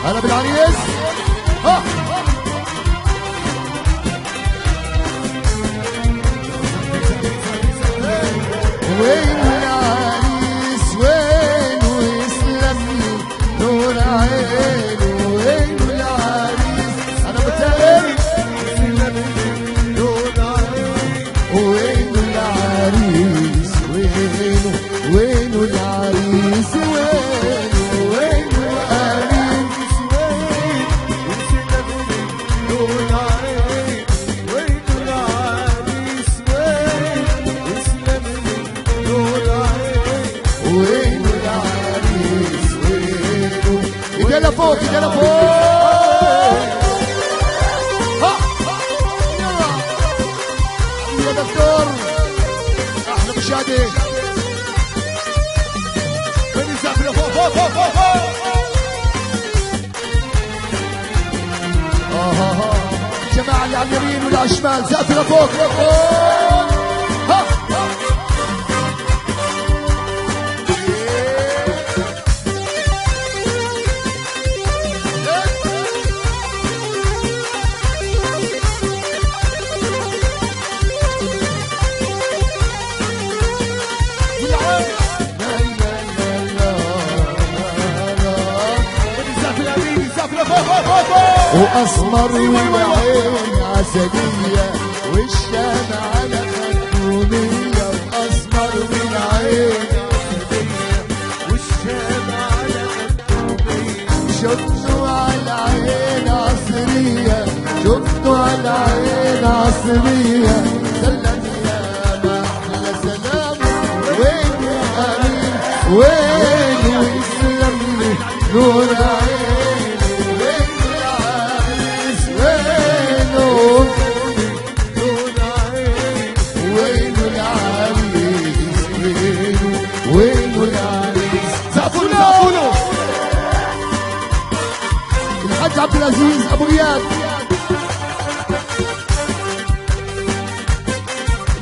هلا بالعريس. ها وين العريس وين ويسلم لي نور عينه. وين العريس انا بتقل نور عينه. وين العريس وينه وين العريس وينه. وين العريس وين ويسلم لي نور عينه. وين العريس وين ويسلم لي وين العريس وينه. ايدينا فوق ايدينا فوق. ها يلا يا دكتور احلى مشاهدين. فين الزعفرة فوق فوق فوق فوق فوق. جماعة اللي على اليمين واللي على الشمال زعفرة فوق فوق. ها وأسمر والعين عسلية والشمعة مخدومية. وأسمر والعين عسلية والشمعة مخدومية. شفته على عين عصرية شفته على عين عصرية. سلم يا ما أحلى سلام. وين يا أمين وين ويسلم لي نور عين. وينه العريس. زعفوا له الحاج عبد العزيز ابو رياض.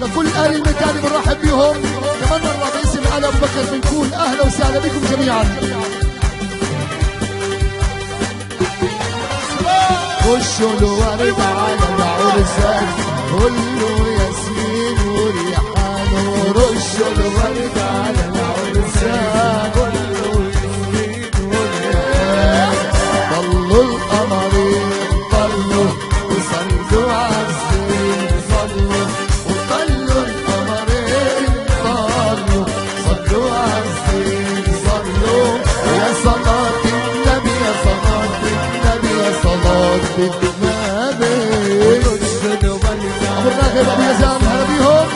لكل اهل المكان بنرحب بهم. كمان نرى باسم ال ابو بكر بنقول اهلا وسهلا بكم جميعا. خشوا له ورد على العرسان كله ياسمين وريحان. ورشوا له ورد على العرسان كله ياسمين وريحان. ضلوا القمرين ضلوا وصلوا عالزين صلوا. وضلوا القمرين ضلوا صلوا عالزين صلوا. يا صلاة النبي يا صلاة النبي يا صلاة النبي. ابو الراغب ابو يزام هلا بيهم.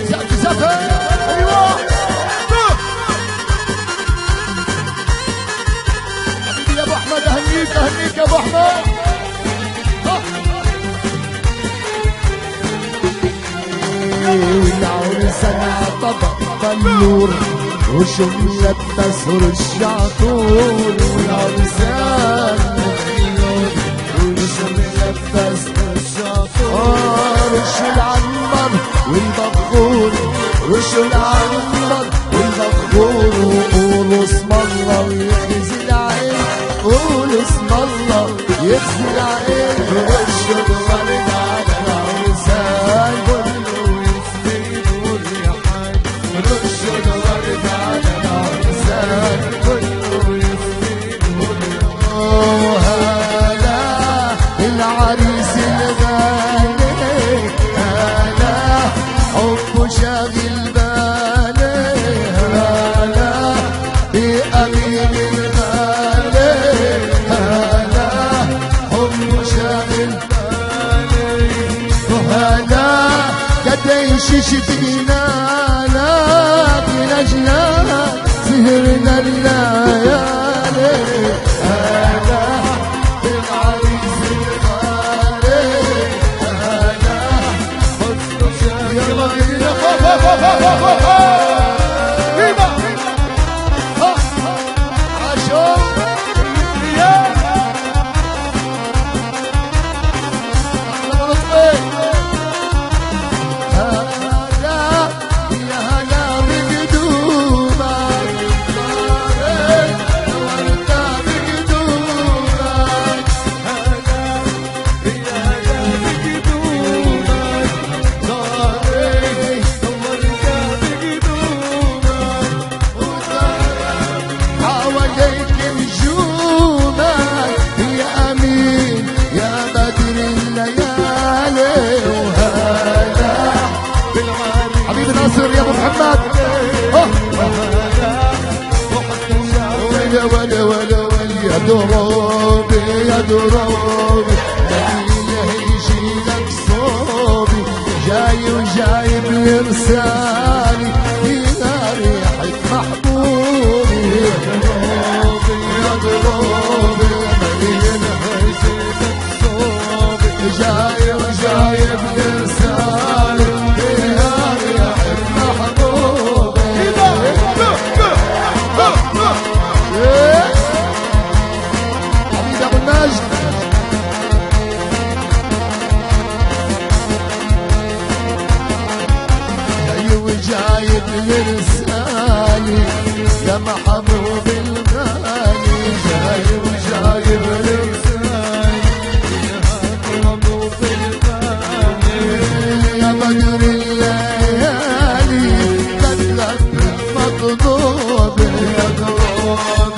زقف زقف ايوه. حبيبي يا ابو احمد اهنيك اهنيك يا ابو احمد. والعرسان طبق بلور وشو ملبس ورش عطول. والعرسان وشو ملبس ورش عطول. رش العنبر والبخور رش العنبر والبخور. وقولوا اسم الله ويخزي العين. قولوا اسم الله يخزي العين. رشوا الورد على العرسان كله يسمين وريحان. رشوا الورد على العرسان كله يسمين وريحان. هلا العريس الغالي هلا حبه شاغل بالي. هلا بأمين الغالي هلا حبه شاغل بالي. وهلا قديش شفينا لك لأجلك سهرنا الليالي. هلا العريس الغالي هلا حبه شاغل بالي. ناصر يا ابو محمد. ولا ولا ولا ولا يا دروبي يا دروبي دليله يشيلك صوبي جاي وجايب لرسالي فيها ريحة محبوبي يا دروبي يا دروبي دليله يشيلك صوبي جاي وجايب لرسالي فيها ريحة محبوبي. حبيب ابو المجد جاي وجايب لرسالي يا محبوب الغالي جاي وجايب لرسالي يا محبوب الغالي يا بدر الليالي بدلك مطلوب يا دروب